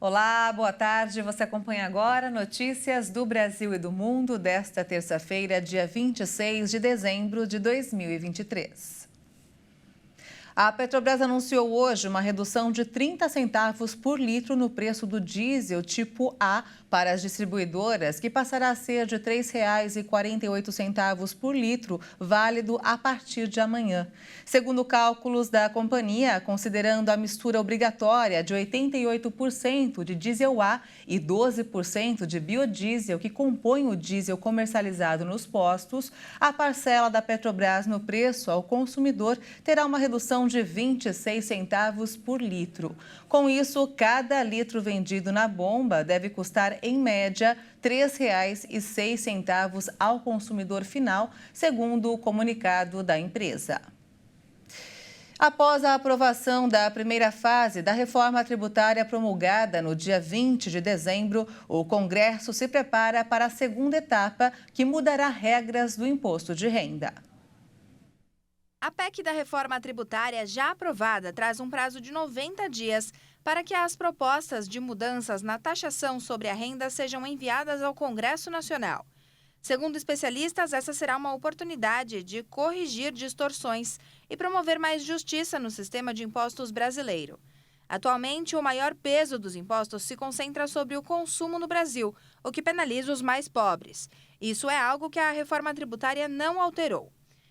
Olá, boa tarde. Você acompanha agora notícias do Brasil e do mundo desta terça-feira, dia 26 de dezembro de 2023. A Petrobras anunciou hoje uma redução de 30 centavos por litro no preço do diesel tipo A para as distribuidoras, que passará a ser de R$ 3,48 por litro, válido a partir de amanhã. Segundo cálculos da companhia, considerando a mistura obrigatória de 88% de diesel A e 12% de biodiesel que compõe o diesel comercializado nos postos, a parcela da Petrobras no preço ao consumidor terá uma redução de 26 centavos por litro. Com isso, cada litro vendido na bomba deve custar, em média, R$ 3,06 ao consumidor final, segundo o comunicado da empresa. Após a aprovação da primeira fase da reforma tributária promulgada no dia 20 de dezembro, o Congresso se prepara para a segunda etapa, que mudará regras do imposto de renda. A PEC da reforma tributária já aprovada traz um prazo de 90 dias para que as propostas de mudanças na taxação sobre a renda sejam enviadas ao Congresso Nacional. Segundo especialistas, essa será uma oportunidade de corrigir distorções e promover mais justiça no sistema de impostos brasileiro. Atualmente, o maior peso dos impostos se concentra sobre o consumo no Brasil, o que penaliza os mais pobres. Isso é algo que a reforma tributária não alterou.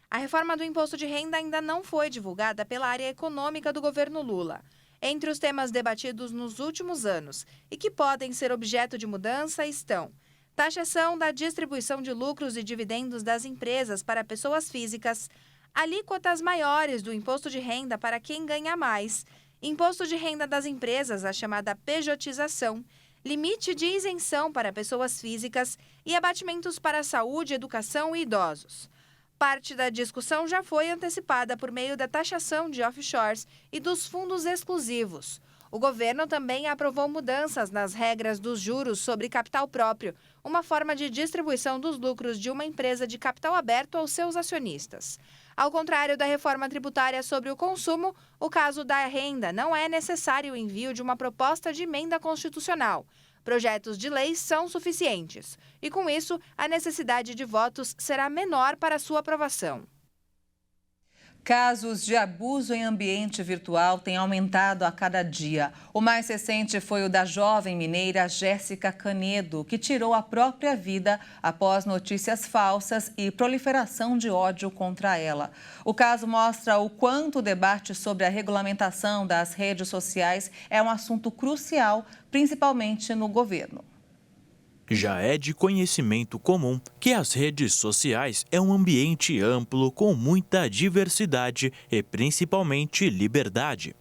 A reforma do imposto de renda ainda não foi divulgada pela área econômica do governo Lula. Entre os temas debatidos nos últimos anos e que podem ser objeto de mudança estão: taxação da distribuição de lucros e dividendos das empresas para pessoas físicas, alíquotas maiores do imposto de renda para quem ganha mais, imposto de renda das empresas, a chamada pejotização, limite de isenção para pessoas físicas e abatimentos para saúde, educação e idosos. Parte da discussão já foi antecipada por meio da taxação de offshores e dos fundos exclusivos. O governo também aprovou mudanças nas regras dos juros sobre capital próprio, uma forma de distribuição dos lucros de uma empresa de capital aberto aos seus acionistas. Ao contrário da reforma tributária sobre o consumo, o caso da renda não é necessário o envio de uma proposta de emenda constitucional. Projetos de lei são suficientes e, com isso, a necessidade de votos será menor para sua aprovação. Casos de abuso em ambiente virtual têm aumentado a cada dia. O mais recente foi o da jovem mineira Jéssica Canedo, que tirou a própria vida após notícias falsas e proliferação de ódio contra ela. O caso mostra o quanto o debate sobre a regulamentação das redes sociais é um assunto crucial, principalmente no governo. Já é de conhecimento comum que as redes sociais é um ambiente amplo com muita diversidade e principalmente liberdade.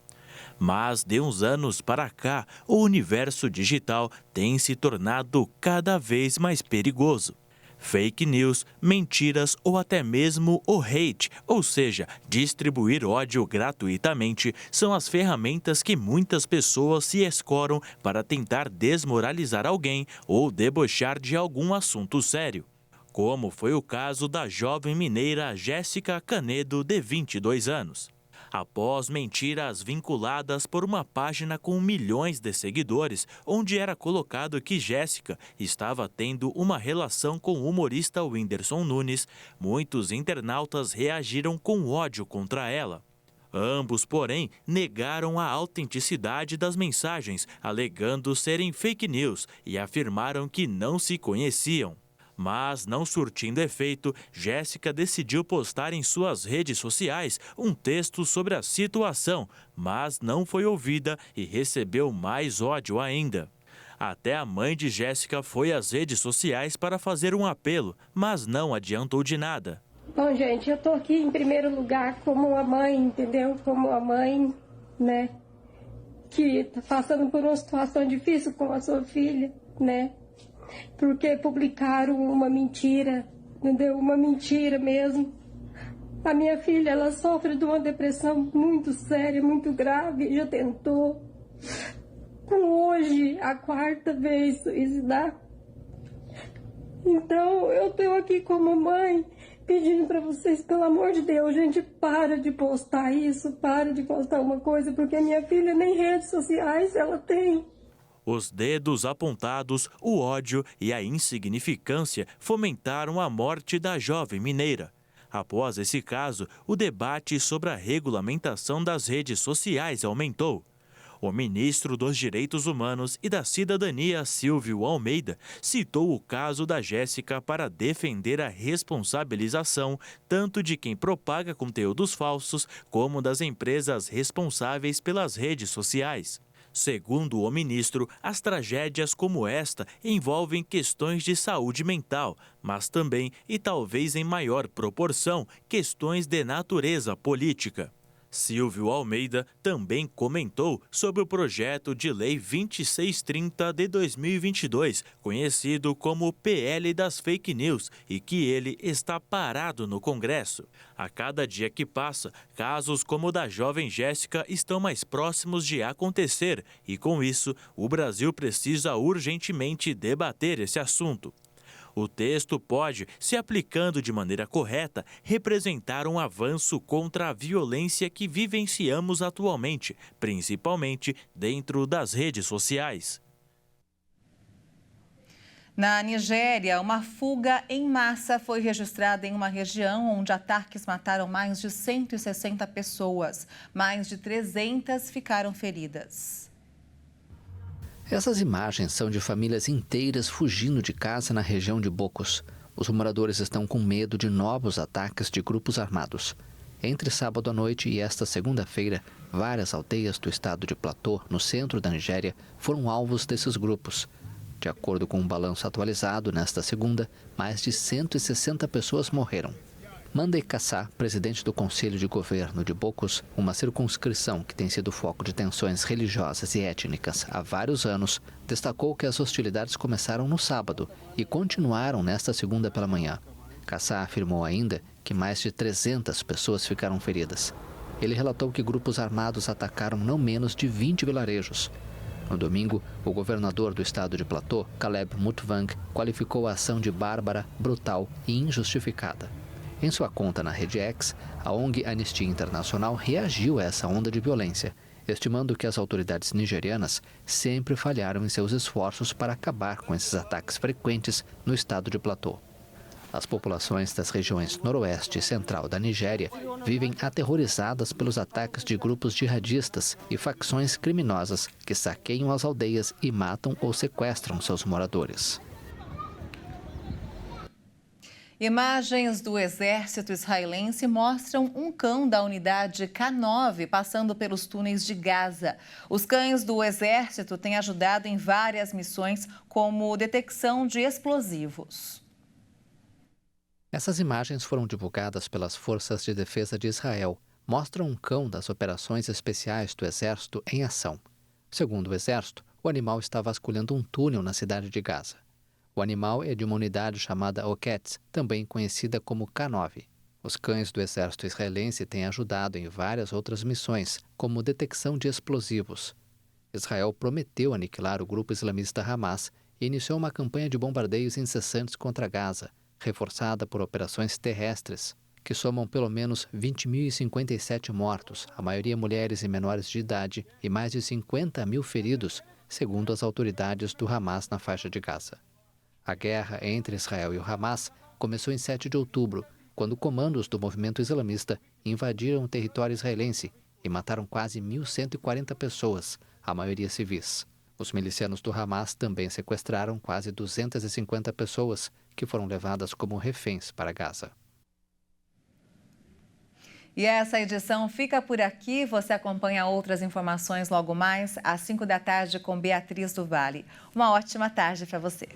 Mas de uns anos para cá, o universo digital tem se tornado cada vez mais perigoso. Fake news, mentiras ou até mesmo o hate, ou seja, distribuir ódio gratuitamente, são as ferramentas que muitas pessoas se escoram para tentar desmoralizar alguém ou debochar de algum assunto sério. Como foi o caso da jovem mineira Jéssica Canedo, de 22 anos. Após mentiras vinculadas por uma página com milhões de seguidores, onde era colocado que Jéssica estava tendo uma relação com o humorista Whindersson Nunes, muitos internautas reagiram com ódio contra ela. Ambos, porém, negaram a autenticidade das mensagens, alegando serem fake news e afirmaram que não se conheciam. Mas, não surtindo efeito, Jéssica decidiu postar em suas redes sociais um texto sobre a situação, mas não foi ouvida e recebeu mais ódio ainda. Até a mãe de Jéssica foi às redes sociais para fazer um apelo, mas não adiantou de nada. Bom, gente, eu tô aqui em primeiro lugar como uma mãe, entendeu? Como uma mãe, né, que tá passando por uma situação difícil com a sua filha, né? Porque publicaram uma mentira, entendeu? Uma mentira mesmo. A minha filha, ela sofre de uma depressão muito séria, muito grave, já tentou. Com hoje, a 4ª vez suicidar. Então, eu estou aqui como mãe, pedindo para vocês, pelo amor de Deus, gente, para de postar isso, para de postar uma coisa, porque minha filha nem redes sociais ela tem. Os dedos apontados, o ódio e a insignificância fomentaram a morte da jovem mineira. Após esse caso, o debate sobre a regulamentação das redes sociais aumentou. O ministro dos Direitos Humanos e da Cidadania, Silvio Almeida, citou o caso da Jéssica para defender a responsabilização tanto de quem propaga conteúdos falsos como das empresas responsáveis pelas redes sociais. Segundo o ministro, as tragédias como esta envolvem questões de saúde mental, mas também, e talvez em maior proporção, questões de natureza política. Silvio Almeida também comentou sobre o projeto de lei 2630 de 2022, conhecido como PL das Fake News, e que ele está parado no Congresso. A cada dia que passa, casos como o da jovem Jéssica estão mais próximos de acontecer e, com isso, o Brasil precisa urgentemente debater esse assunto. O texto pode, se aplicando de maneira correta, representar um avanço contra a violência que vivenciamos atualmente, principalmente dentro das redes sociais. Na Nigéria, uma fuga em massa foi registrada em uma região onde ataques mataram mais de 160 pessoas. Mais de 300 ficaram feridas. Essas imagens são de famílias inteiras fugindo de casa na região de Bokos. Os moradores estão com medo de novos ataques de grupos armados. Entre sábado à noite e esta segunda-feira, várias aldeias do estado de Plateau, no centro da Nigéria, foram alvos desses grupos. De acordo com um balanço atualizado, nesta segunda, mais de 160 pessoas morreram. Mandei Kassá, presidente do Conselho de Governo de Bokos, uma circunscrição que tem sido foco de tensões religiosas e étnicas há vários anos, destacou que as hostilidades começaram no sábado e continuaram nesta segunda pela manhã. Kassá afirmou ainda que mais de 300 pessoas ficaram feridas. Ele relatou que grupos armados atacaram não menos de 20 vilarejos. No domingo, o governador do estado de Plateau, Caleb Mutfwang, qualificou a ação de bárbara, brutal e injustificada. Em sua conta na rede X, a ONG Anistia Internacional reagiu a essa onda de violência, estimando que as autoridades nigerianas sempre falharam em seus esforços para acabar com esses ataques frequentes no estado de Plateau. As populações das regiões noroeste e central da Nigéria vivem aterrorizadas pelos ataques de grupos jihadistas e facções criminosas que saqueiam as aldeias e matam ou sequestram seus moradores. Imagens do exército israelense mostram um cão da unidade K9 passando pelos túneis de Gaza. Os cães do exército têm ajudado em várias missões, como detecção de explosivos. Essas imagens foram divulgadas pelas Forças de Defesa de Israel. Mostram um cão das operações especiais do exército em ação. Segundo o exército, o animal está vasculhando um túnel na cidade de Gaza. O animal é de uma unidade chamada Oketz, também conhecida como K9. Os cães do exército israelense têm ajudado em várias outras missões, como detecção de explosivos. Israel prometeu aniquilar o grupo islamista Hamas e iniciou uma campanha de bombardeios incessantes contra Gaza, reforçada por operações terrestres, que somam pelo menos 20.057 mortos, a maioria mulheres e menores de idade, e mais de 50 mil feridos, segundo as autoridades do Hamas na faixa de Gaza. A guerra entre Israel e o Hamas começou em 7 de outubro, quando comandos do movimento islamista invadiram o território israelense e mataram quase 1.140 pessoas, a maioria civis. Os milicianos do Hamas também sequestraram quase 250 pessoas, que foram levadas como reféns para Gaza. E essa edição fica por aqui. Você acompanha outras informações logo mais, às 5 da tarde, com Beatriz do Vale. Uma ótima tarde para você.